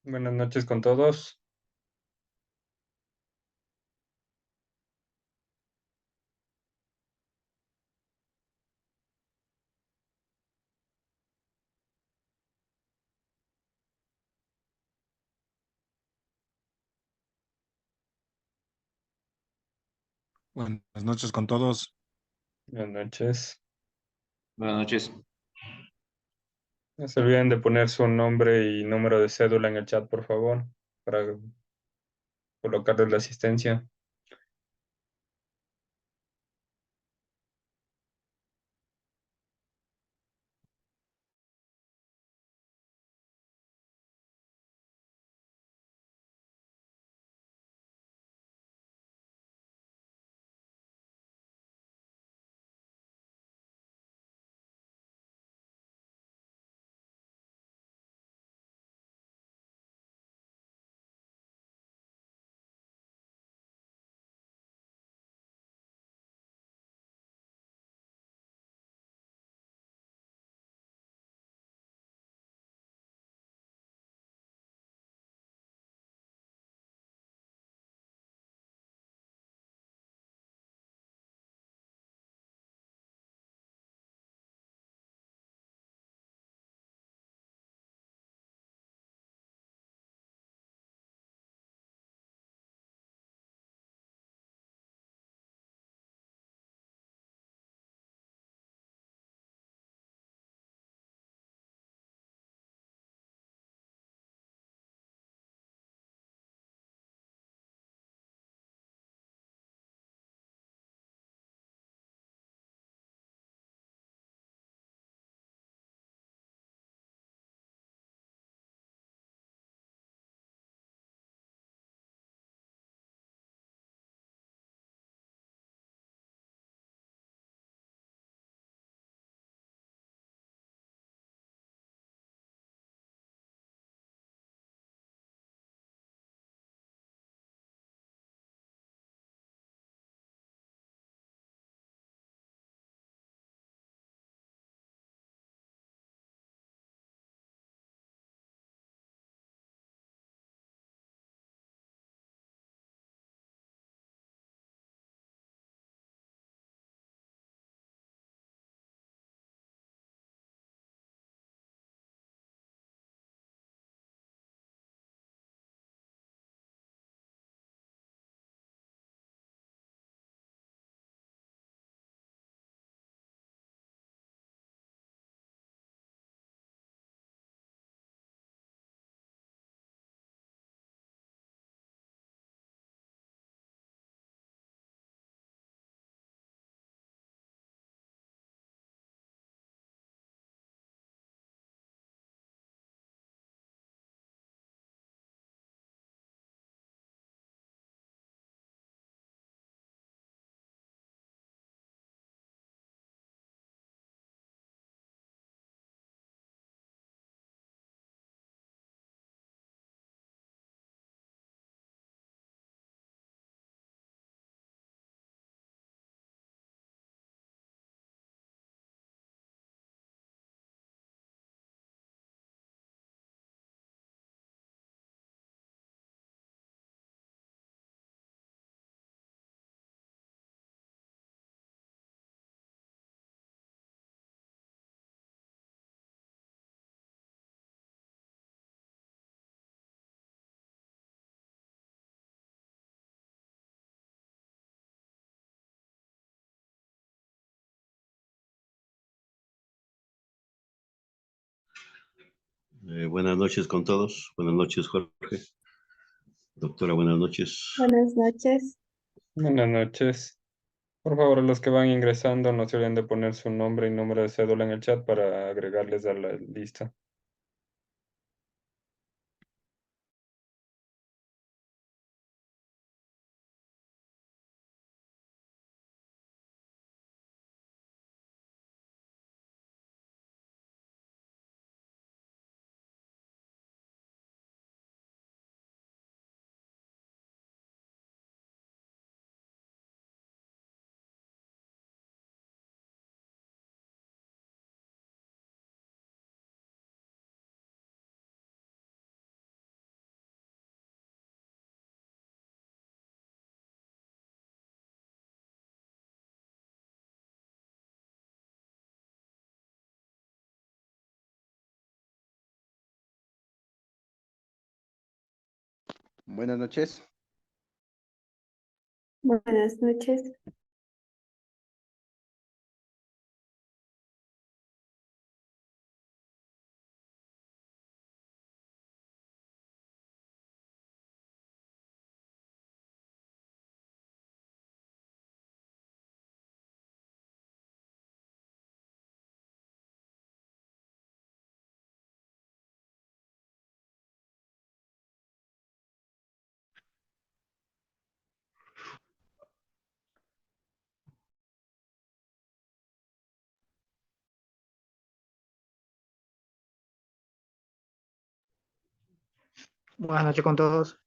Buenas noches con todos. Buenas noches con todos. Buenas noches. Buenas noches. No se olviden de poner su nombre y número de cédula en el chat, por favor, para colocarles la asistencia. Buenas noches con todos. Buenas noches, Jorge. Doctora, buenas noches. Buenas noches. Buenas noches. Por favor, los que van ingresando, no se olviden de poner su nombre y número de cédula en el chat para agregarles a la lista. Buenas noches. Buenas noches. Buenas noches con todos.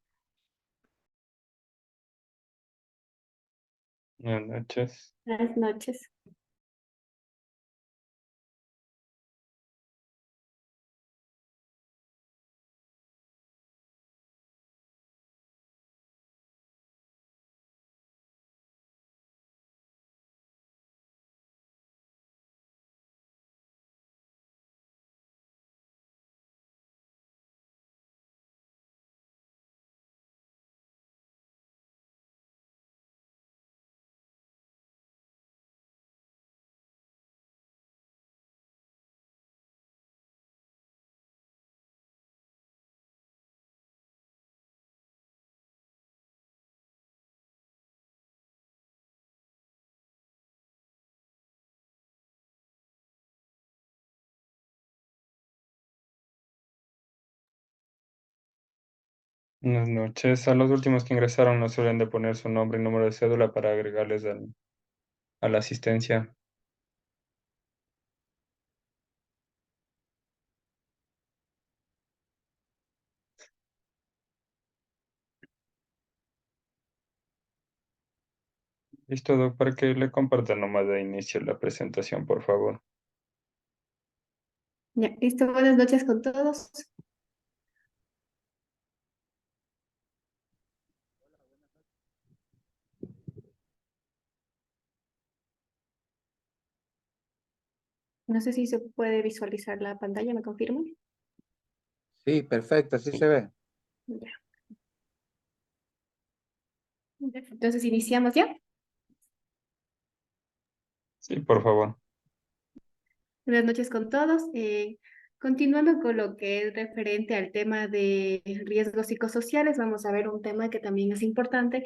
Buenas noches. Buenas noches. Buenas noches. A los últimos que ingresaron no se olviden de poner su nombre y número de cédula para agregarles a la asistencia. Listo, Doc, para que le compartan nomás de inicio la presentación, por favor. Ya, listo. Buenas noches con todos. No sé si se puede visualizar la pantalla, ¿me confirman? Sí, perfecto, así se ve. Ya. Entonces, ¿iniciamos ya? Sí, por favor. Buenas noches con todos. Continuando con lo que es referente al tema de riesgos psicosociales, vamos a ver un tema que también es importante,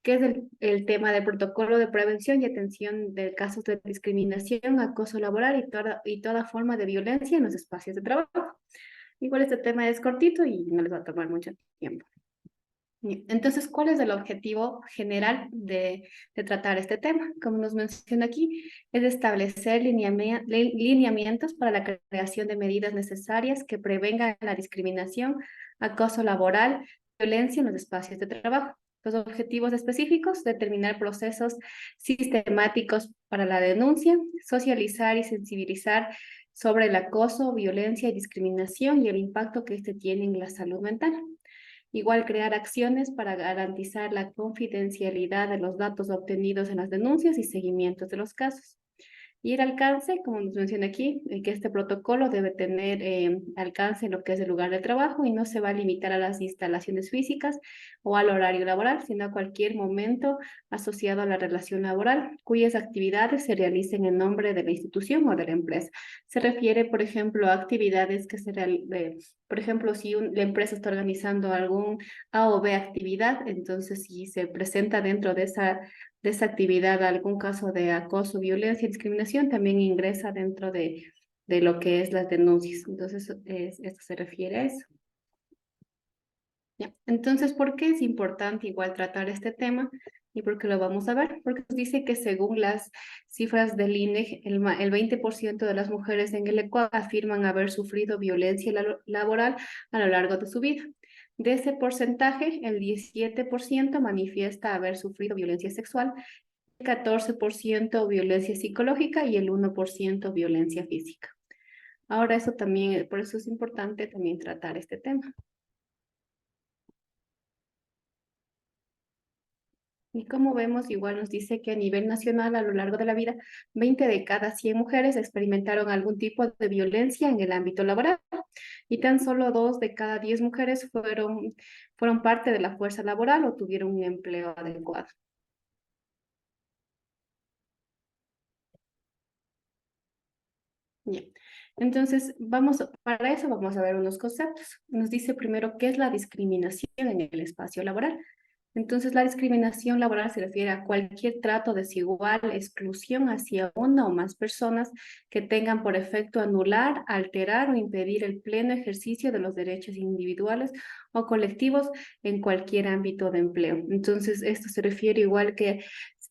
que es el tema del protocolo de prevención y atención de casos de discriminación, acoso laboral y toda forma de violencia en los espacios de trabajo. Igual este tema es cortito y no les va a tomar mucho tiempo. Bien, entonces, ¿cuál es el objetivo general de tratar este tema? Como nos menciona aquí, es establecer lineamientos para la creación de medidas necesarias que prevengan la discriminación, acoso laboral, violencia en los espacios de trabajo. Los objetivos específicos: determinar procesos sistemáticos para la denuncia, socializar y sensibilizar sobre el acoso, violencia y discriminación y el impacto que este tiene en la salud mental. Igual, crear acciones para garantizar la confidencialidad de los datos obtenidos en las denuncias y seguimientos de los casos. Y el alcance, como nos menciona aquí, que este protocolo debe tener alcance en lo que es el lugar de trabajo y no se va a limitar a las instalaciones físicas o al horario laboral, sino a cualquier momento asociado a la relación laboral, cuyas actividades se realicen en nombre de la institución o de la empresa. Se refiere, por ejemplo, a actividades que se realicen, por ejemplo, si la empresa está organizando algún A o B actividad, entonces si se presenta dentro de esa actividad algún caso de acoso, violencia y discriminación, también ingresa dentro de lo que es las denuncias. Entonces, esto se refiere a eso. Ya. Entonces, ¿por qué es importante igual tratar este tema? ¿Y por qué lo vamos a ver? Porque nos dice que según las cifras del INEG, el 20% de las mujeres en el Ecuador afirman haber sufrido violencia laboral a lo largo de su vida. De ese porcentaje, el 17% manifiesta haber sufrido violencia sexual, el 14% violencia psicológica y el 1% violencia física. Ahora, eso también, por eso es importante también tratar este tema. Y como vemos, igual nos dice que a nivel nacional, a lo largo de la vida, 20 de cada 100 mujeres experimentaron algún tipo de violencia en el ámbito laboral y tan solo 2 de cada 10 mujeres fueron parte de la fuerza laboral o tuvieron un empleo adecuado. Bien. Entonces, para eso vamos a ver unos conceptos. Nos dice primero qué es la discriminación en el espacio laboral. Entonces, la discriminación laboral se refiere a cualquier trato desigual, exclusión hacia una o más personas que tengan por efecto anular, alterar o impedir el pleno ejercicio de los derechos individuales o colectivos en cualquier ámbito de empleo. Entonces, esto se refiere igual que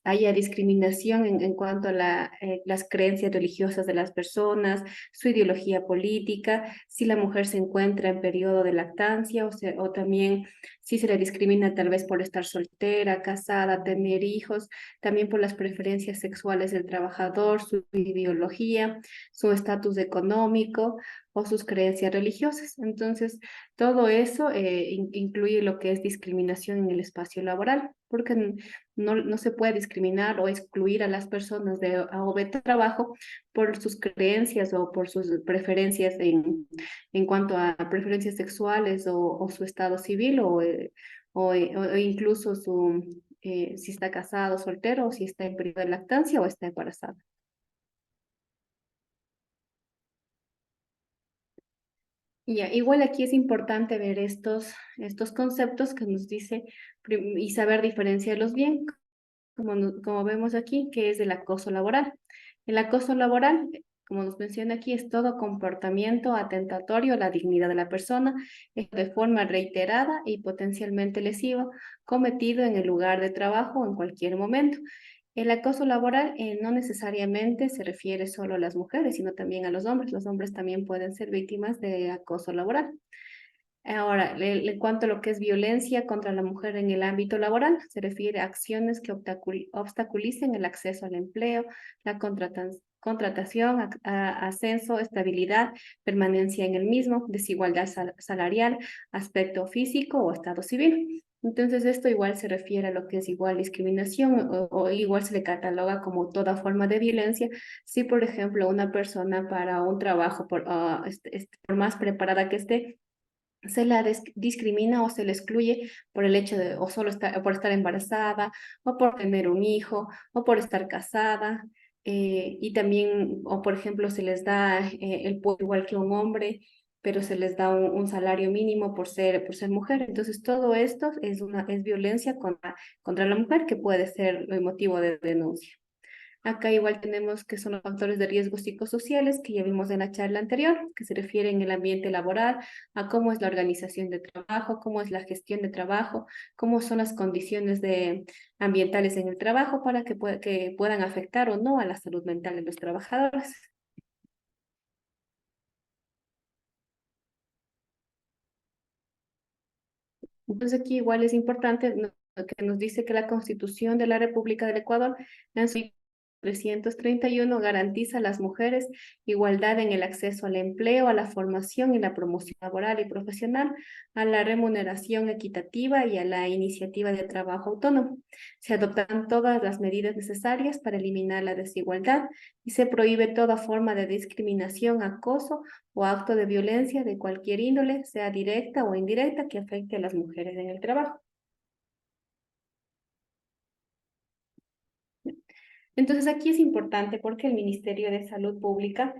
haya discriminación en cuanto a las creencias religiosas de las personas, su ideología política, si la mujer se encuentra en periodo de lactancia o también si se le discrimina tal vez por estar soltera, casada, tener hijos, también por las preferencias sexuales del trabajador, su ideología, su estatus económico o sus creencias religiosas. Entonces, todo eso incluye lo que es discriminación en el espacio laboral, porque no se puede discriminar o excluir a las personas de A o B trabajo por sus creencias o por sus preferencias en cuanto a preferencias sexuales o su estado civil o incluso si está casado o soltero o si está en periodo de lactancia o está embarazada. Ya, igual aquí es importante ver estos conceptos que nos dice y saber diferenciarlos bien, como vemos aquí, que es el acoso laboral. El acoso laboral, como nos menciona aquí, es todo comportamiento atentatorio a la dignidad de la persona, de forma reiterada y potencialmente lesiva, cometido en el lugar de trabajo o en cualquier momento. El acoso laboral no necesariamente se refiere solo a las mujeres, sino también a los hombres. Los hombres también pueden ser víctimas de acoso laboral. Ahora, en cuanto a lo que es violencia contra la mujer en el ámbito laboral, se refiere a acciones que obstaculicen el acceso al empleo, la contratación, ascenso, estabilidad, permanencia en el mismo, desigualdad salarial, aspecto físico o estado civil. Entonces, esto igual se refiere a lo que es igual discriminación o igual se le cataloga como toda forma de violencia. Si, por ejemplo, una persona para un trabajo, por más preparada que esté, se la discrimina o se le excluye por el hecho de, o solo por estar embarazada, o por tener un hijo, o por estar casada, y también, o por ejemplo, se les da el puesto igual que un hombre, pero se les da un salario mínimo por ser mujer. Entonces, todo esto es violencia contra la mujer que puede ser el motivo de denuncia. Acá igual tenemos que son los factores de riesgo psicosociales que ya vimos en la charla anterior, que se refieren al ambiente laboral, a cómo es la organización de trabajo, cómo es la gestión de trabajo, cómo son las condiciones ambientales en el trabajo para que puedan afectar o no a la salud mental de los trabajadores. Entonces aquí igual es importante que nos dice que la Constitución de la República del Ecuador en su 331 garantiza a las mujeres igualdad en el acceso al empleo, a la formación y la promoción laboral y profesional, a la remuneración equitativa y a la iniciativa de trabajo autónomo. Se adoptan todas las medidas necesarias para eliminar la desigualdad y se prohíbe toda forma de discriminación, acoso o acto de violencia de cualquier índole, sea directa o indirecta, que afecte a las mujeres en el trabajo. Entonces aquí es importante porque el Ministerio de Salud Pública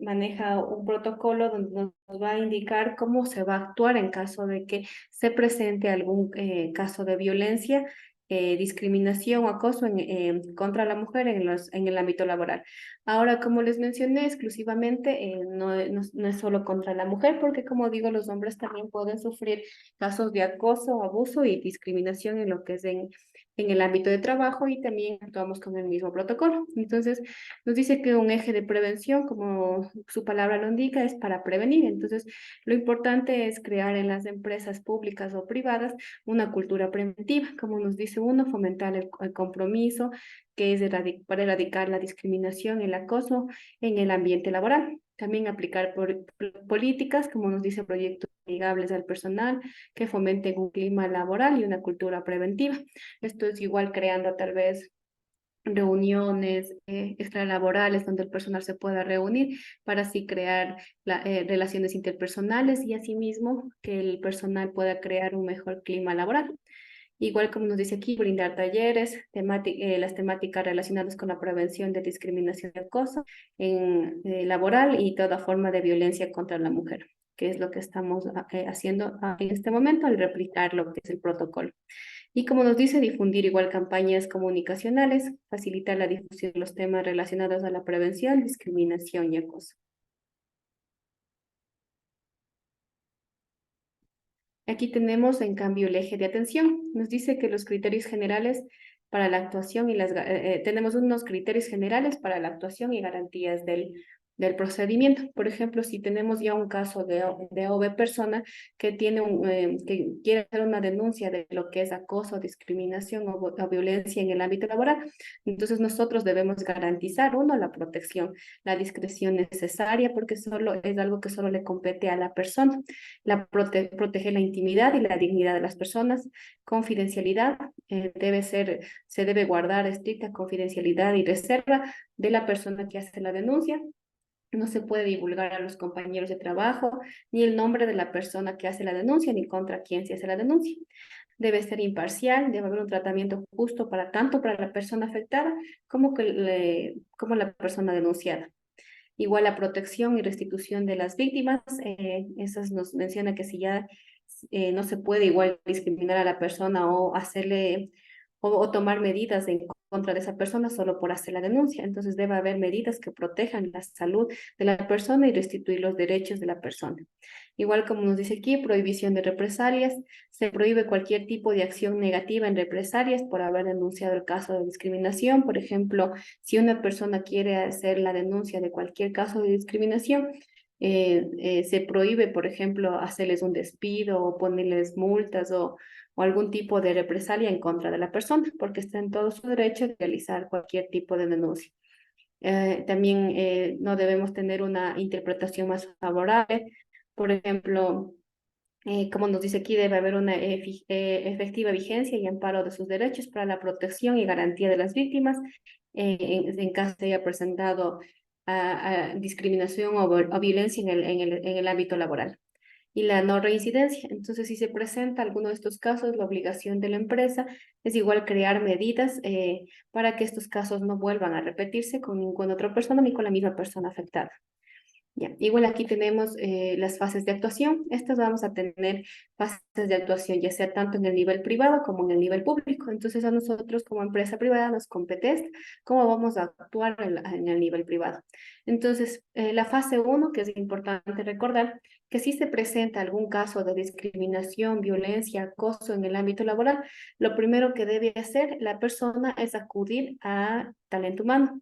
maneja un protocolo donde nos va a indicar cómo se va a actuar en caso de que se presente algún caso de violencia, discriminación o acoso contra la mujer en el ámbito laboral. Ahora, como les mencioné, exclusivamente no es solo contra la mujer, porque como digo, los hombres también pueden sufrir casos de acoso, abuso y discriminación en lo que es en el ámbito de trabajo y también actuamos con el mismo protocolo. Entonces, nos dice que un eje de prevención, como su palabra lo indica, es para prevenir. Entonces, lo importante es crear en las empresas públicas o privadas una cultura preventiva, como nos dice uno, fomentar el compromiso, que es para erradicar la discriminación, el acoso en el ambiente laboral. También aplicar políticas, como nos dice el proyecto amigables al personal, que fomenten un clima laboral y una cultura preventiva. Esto es igual creando tal vez reuniones extralaborales donde el personal se pueda reunir para así crear relaciones interpersonales y asimismo que el personal pueda crear un mejor clima laboral. Igual como nos dice aquí, brindar talleres, las temáticas relacionadas con la prevención de discriminación y acoso laboral y toda forma de violencia contra la mujer, que es lo que estamos haciendo en este momento al replicar lo que es el protocolo. Y como nos dice, difundir igual campañas comunicacionales, facilitar la difusión de los temas relacionados a la prevención, discriminación y acoso. Aquí tenemos, en cambio, el eje de atención. Nos dice que los criterios generales para la actuación y tenemos unos criterios generales para la actuación y garantías del procedimiento. Por ejemplo, si tenemos ya un caso de OV persona que tiene que quiere hacer una denuncia de lo que es acoso, discriminación o violencia en el ámbito laboral, entonces nosotros debemos garantizar, uno, la protección, la discreción necesaria, porque solo es algo que solo le compete a la persona. Proteger la intimidad y la dignidad de las personas, confidencialidad, se debe guardar estricta confidencialidad y reserva de la persona que hace la denuncia. No se puede divulgar a los compañeros de trabajo, ni el nombre de la persona que hace la denuncia, ni contra quién se hace la denuncia. Debe ser imparcial, debe haber un tratamiento justo tanto para la persona afectada como la persona denunciada. Igual la protección y restitución de las víctimas, esas nos menciona que si ya no se puede igual discriminar a la persona o hacerle o tomar medidas en contra de esa persona solo por hacer la denuncia. Entonces debe haber medidas que protejan la salud de la persona y restituir los derechos de la persona. Igual como nos dice aquí, prohibición de represalias. Se prohíbe cualquier tipo de acción negativa en represalias por haber denunciado el caso de discriminación. Por ejemplo, si una persona quiere hacer la denuncia de cualquier caso de discriminación, se prohíbe, por ejemplo, hacerles un despido o ponerles multas o algún tipo de represalia en contra de la persona, porque está en todo su derecho de realizar cualquier tipo de denuncia. También no debemos tener una interpretación más favorable. Por ejemplo, como nos dice aquí, debe haber una efectiva vigencia y amparo de sus derechos para la protección y garantía de las víctimas en caso de haya presentado discriminación o violencia en el ámbito laboral. Y la no reincidencia. Entonces, si se presenta alguno de estos casos, la obligación de la empresa es igual crear medidas para que estos casos no vuelvan a repetirse con ninguna otra persona ni con la misma persona afectada. Ya. Igual aquí tenemos las fases de actuación. Estas vamos a tener fases de actuación, ya sea tanto en el nivel privado como en el nivel público. Entonces a nosotros como empresa privada nos compete cómo vamos a actuar en el nivel privado. Entonces la fase 1, que es importante recordar, que si se presenta algún caso de discriminación, violencia, acoso en el ámbito laboral, lo primero que debe hacer la persona es acudir a talento humano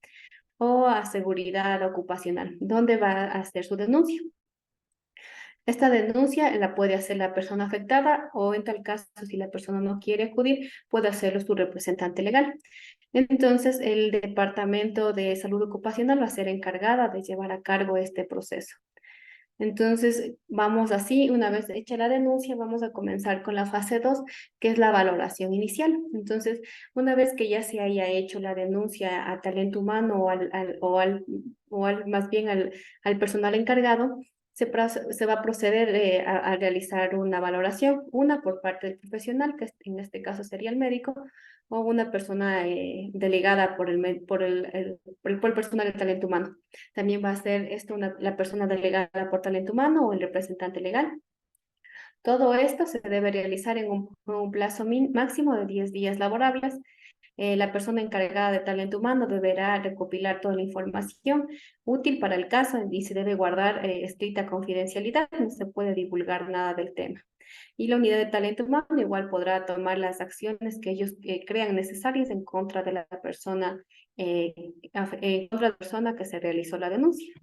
o a seguridad ocupacional, donde va a hacer su denuncia. Esta denuncia la puede hacer la persona afectada o en tal caso, si la persona no quiere acudir, puede hacerlo su representante legal. Entonces, el Departamento de Salud Ocupacional va a ser encargada de llevar a cabo este proceso. Entonces, vamos así, una vez hecha la denuncia, vamos a comenzar con la fase 2, que es la valoración inicial. Entonces, una vez que ya se haya hecho la denuncia a talento humano más bien al personal encargado, se va a proceder a realizar una valoración, una por parte del profesional, que en este caso sería el médico, o una persona delegada por el personal de talento humano. También va a ser esto la persona delegada por talento humano o el representante legal. Todo esto se debe realizar en un plazo máximo de 10 días laborables. La persona encargada de talento humano deberá recopilar toda la información útil para el caso y se debe guardar estricta confidencialidad, no se puede divulgar nada del tema. Y la unidad de talento humano igual podrá tomar las acciones que ellos crean necesarias en contra de la persona, que se realizó la denuncia.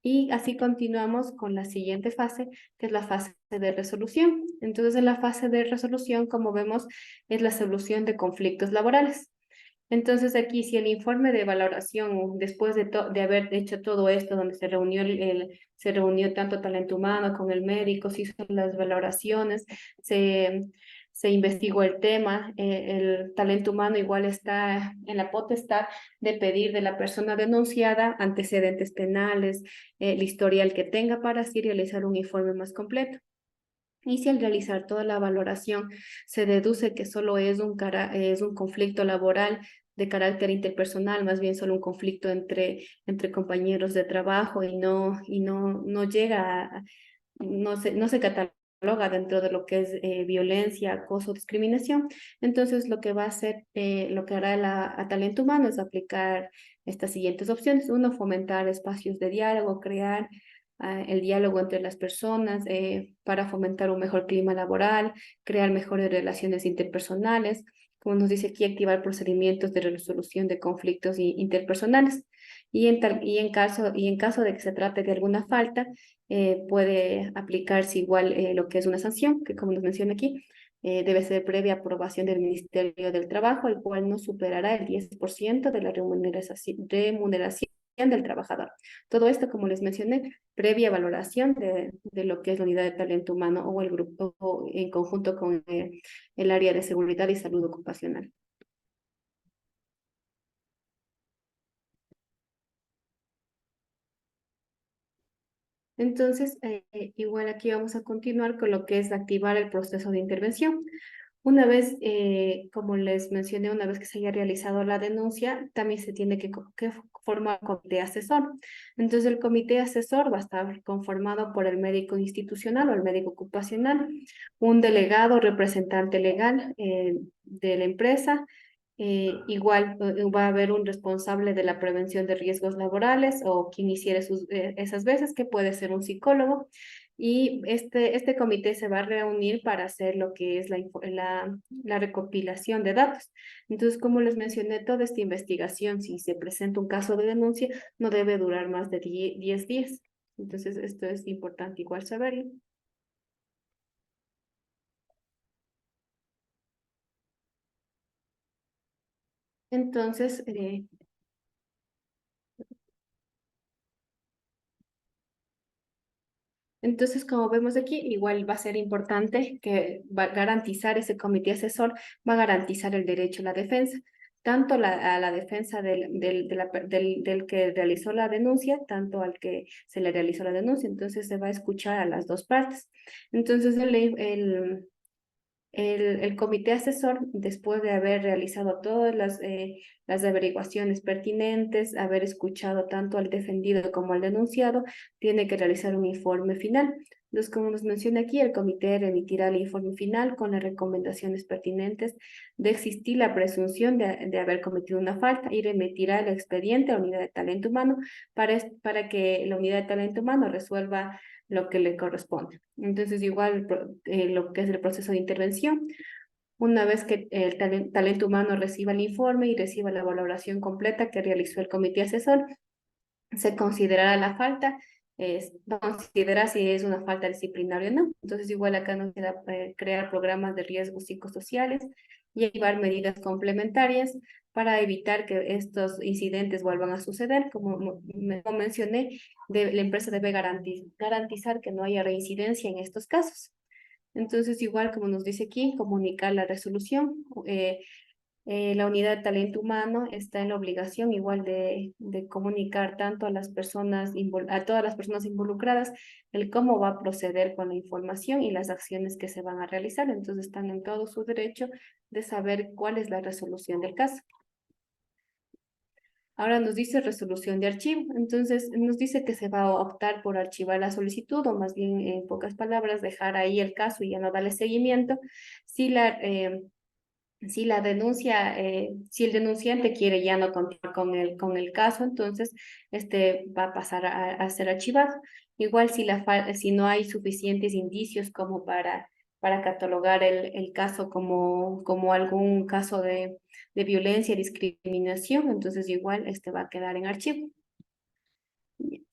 Y así continuamos con la siguiente fase, que es la fase de resolución. Entonces, en la fase de resolución, como vemos, es la solución de conflictos laborales. Entonces aquí si el informe de valoración, después de haber hecho todo esto, donde se reunió, se reunió tanto talento humano con el médico, se hizo las valoraciones, se investigó el tema, el talento humano igual está en la potestad de pedir de la persona denunciada antecedentes penales, el historial que tenga para así realizar un informe más completo. Y si al realizar toda la valoración se deduce que solo es un conflicto laboral de carácter interpersonal, más bien solo un conflicto entre compañeros de trabajo no llega no se cataloga dentro de lo que es violencia, acoso, discriminación, entonces lo que va a hacer, lo que hará a talento humano es aplicar estas siguientes opciones. Uno, fomentar espacios de diálogo, crear el diálogo entre las personas para fomentar un mejor clima laboral, crear mejores relaciones interpersonales, como nos dice aquí, activar procedimientos de resolución de conflictos interpersonales. Y en caso de que se trate de alguna falta, puede aplicarse igual lo que es una sanción, que como nos menciona aquí, debe ser previa aprobación del Ministerio del Trabajo, el cual no superará el 10% de la remuneración del trabajador. Todo esto, como les mencioné, previa valoración de lo que es la unidad de talento humano o el grupo o en conjunto con el área de seguridad y salud ocupacional. Entonces, igual aquí vamos a continuar con lo que es activar el proceso de intervención. Una vez, como les mencioné, una vez que se haya realizado la denuncia, también se tiene que formar un comité asesor. Entonces, el comité asesor va a estar conformado por el médico institucional o el médico ocupacional, un delegado representante legal de la empresa, igual va a haber un responsable de la prevención de riesgos laborales o quien hiciera esas veces, que puede ser un psicólogo. Y este comité se va a reunir para hacer lo que es la recopilación de datos. Entonces, como les mencioné, toda esta investigación, si se presenta un caso de denuncia, no debe durar más de 10 días. Entonces, esto es importante igual saberlo. Entonces, como vemos aquí, igual va a ser importante que va a garantizar ese comité asesor, va a garantizar el derecho a la defensa, tanto a la defensa del que realizó la denuncia, tanto al que se le realizó la denuncia. Entonces se va a escuchar a las dos partes. Entonces el comité asesor, después de haber realizado todas las averiguaciones pertinentes, haber escuchado tanto al defendido como al denunciado, tiene que realizar un informe final. Entonces, como nos menciona aquí, el comité remitirá el informe final con las recomendaciones pertinentes de existir la presunción de haber cometido una falta y remitirá el expediente a la unidad de talento humano para que la unidad de talento humano resuelva lo que le corresponde. Entonces, igual lo que es el proceso de intervención, una vez que el talento humano reciba el informe y reciba la valoración completa que realizó el comité asesor, se considerará la falta, considera si es una falta disciplinaria o no. Entonces, igual acá nos queda crear programas de riesgos psicosociales y llevar medidas complementarias para evitar que estos incidentes vuelvan a suceder. Como mencioné, la empresa debe garantizar que no haya reincidencia en estos casos. Entonces, igual como nos dice aquí, comunicar la resolución. La unidad de talento humano está en la obligación igual de comunicar tanto a a todas las personas involucradas el cómo va a proceder con la información y las acciones que se van a realizar. Entonces están en todo su derecho de saber cuál es la resolución del caso. Ahora nos dice resolución de archivo. Entonces nos dice que se va a optar por archivar la solicitud, o más bien en pocas palabras dejar ahí el caso y ya no darle seguimiento. Si la denuncia, si el denunciante quiere ya no continuar con el caso, entonces este va a pasar a ser archivado. Igual si no hay suficientes indicios como para catalogar el caso como algún caso de violencia y discriminación, entonces igual este va a quedar en archivo.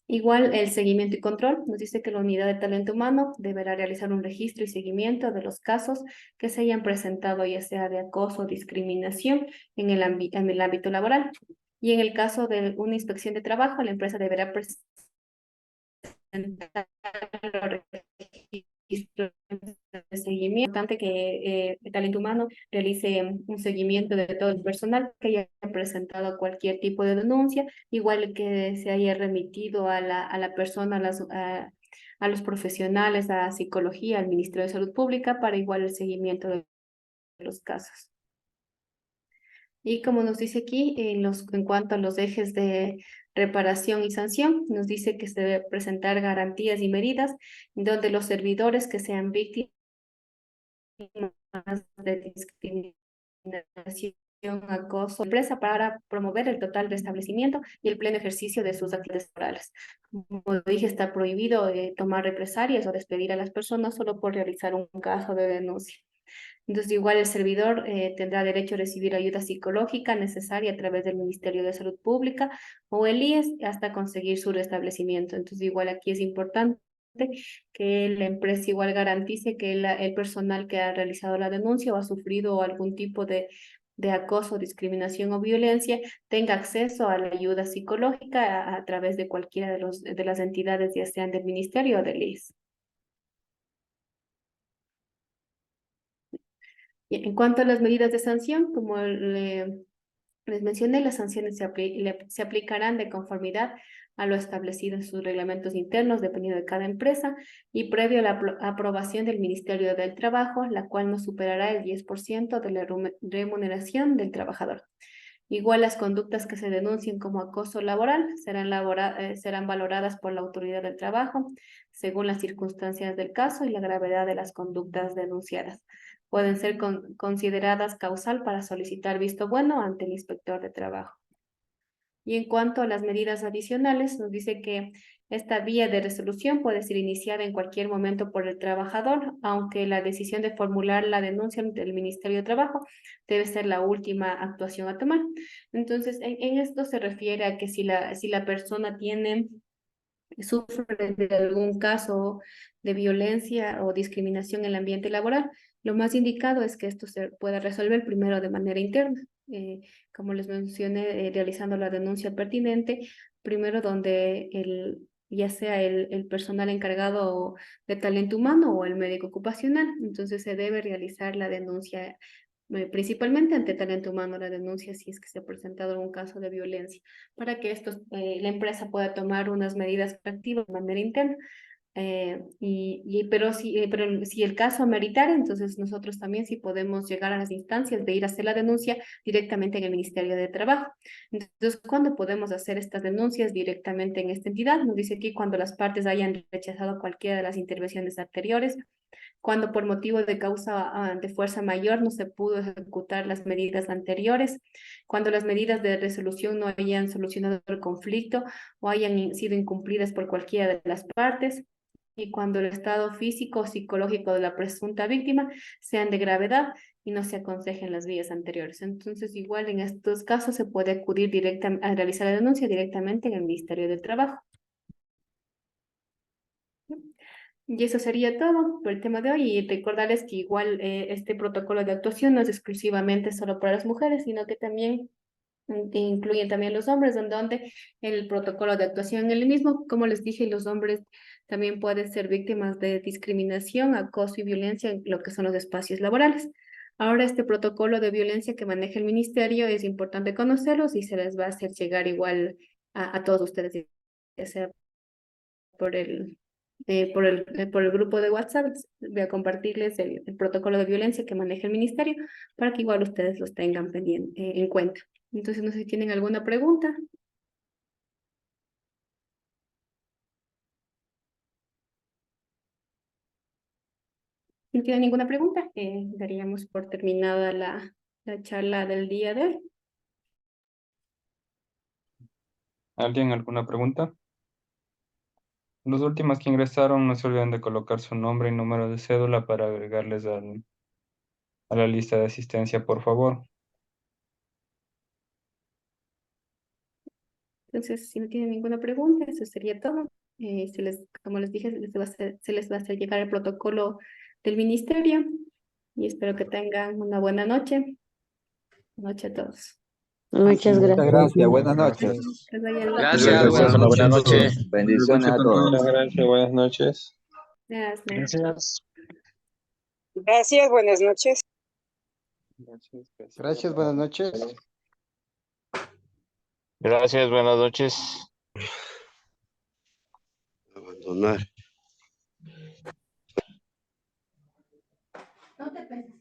Igual el seguimiento y control nos dice que la unidad de talento humano deberá realizar un registro y seguimiento de los casos que se hayan presentado, ya sea de acoso o discriminación en el ámbito laboral. Y en el caso de una inspección de trabajo, la empresa deberá presentar los registros de seguimiento. Es importante que el talento humano realice un seguimiento de todo el personal que haya presentado cualquier tipo de denuncia, igual que se haya remitido a la persona, a los profesionales, a psicología, al Ministerio de Salud Pública, para igual el seguimiento de los casos. Y como nos dice aquí, en cuanto a los ejes de reparación y sanción, nos dice que se debe presentar garantías y medidas donde los servidores que sean víctimas de discriminación, acoso, empresa para promover el total restablecimiento y el pleno ejercicio de sus actividades laborales. Como dije, está prohibido tomar represalias o despedir a las personas solo por realizar un caso de denuncia. Entonces, igual el servidor tendrá derecho a recibir ayuda psicológica necesaria a través del Ministerio de Salud Pública o el IES hasta conseguir su restablecimiento. Entonces, igual aquí es importante que la empresa igual garantice que el personal que ha realizado la denuncia o ha sufrido algún tipo de acoso, discriminación o violencia tenga acceso a la ayuda psicológica a través de cualquiera de las entidades, ya sean del Ministerio o del IES. Y en cuanto a las medidas de sanción, como les mencioné, las sanciones se aplicarán de conformidad a lo establecido en sus reglamentos internos, dependiendo de cada empresa, y previo a la aprobación del Ministerio del Trabajo, la cual no superará el 10% de la remuneración del trabajador. Igual las conductas que se denuncien como acoso laboral serán valoradas por la autoridad del trabajo según las circunstancias del caso y la gravedad de las conductas denunciadas. Pueden ser consideradas causal para solicitar visto bueno ante el inspector de trabajo. Y en cuanto a las medidas adicionales, nos dice que esta vía de resolución puede ser iniciada en cualquier momento por el trabajador, aunque la decisión de formular la denuncia del Ministerio de Trabajo debe ser la última actuación a tomar. Entonces, en esto se refiere a que si la persona sufre de algún caso de violencia o discriminación en el ambiente laboral, lo más indicado es que esto se pueda resolver primero de manera interna, como les mencioné, realizando la denuncia pertinente, primero donde ya sea el personal encargado de talento humano o el médico ocupacional. Entonces se debe realizar la denuncia principalmente ante talento humano, la denuncia si es que se ha presentado algún caso de violencia, para que la empresa pueda tomar unas medidas activas de manera interna. Pero si el caso ameritara, entonces nosotros también sí podemos llegar a las instancias de ir a hacer la denuncia directamente en el Ministerio de Trabajo. Entonces, ¿cuándo podemos hacer estas denuncias directamente en esta entidad? Nos dice aquí cuando las partes hayan rechazado cualquiera de las intervenciones anteriores, cuando por motivo de causa de fuerza mayor no se pudo ejecutar las medidas anteriores, cuando las medidas de resolución no hayan solucionado el conflicto o hayan sido incumplidas por cualquiera de las partes, y cuando el estado físico o psicológico de la presunta víctima sean de gravedad y no se aconsejen las vías anteriores. Entonces, igual en estos casos se puede acudir a realizar la denuncia directamente en el Ministerio del Trabajo. Y eso sería todo por el tema de hoy. Y recordarles que igual este protocolo de actuación no es exclusivamente solo para las mujeres, sino que también incluyen también los hombres, en donde el protocolo de actuación es el mismo. Como les dije, los hombres también pueden ser víctimas de discriminación, acoso y violencia en lo que son los espacios laborales. Ahora, este protocolo de violencia que maneja el ministerio es importante conocerlos y se les va a hacer llegar igual a todos ustedes, ya sea por por el grupo de WhatsApp. Voy a compartirles el protocolo de violencia que maneja el ministerio para que igual ustedes los tengan en cuenta. Entonces, no sé si tienen alguna pregunta. Si no tienen ninguna pregunta, daríamos por terminada la charla del día de hoy. ¿Alguien alguna pregunta? Los últimos que ingresaron no se olviden de colocar su nombre y número de cédula para agregarles a la lista de asistencia, por favor. Entonces, si no tienen ninguna pregunta, eso sería todo. Como les dije, se les va a hacer llegar el protocolo del ministerio y espero que tengan una buena noche. Buenas noches a todos. Muchas Muchas gracias. gracias. Buenas noches. Que les vaya bien. Gracias, buenas Buenas noches. noches. Bendiciones a todos. Muchas gracias, buenas noches. Gracias. Gracias, buenas noches. Gracias, buenas noches. Gracias, buenas noches. Abandonar. No te peses.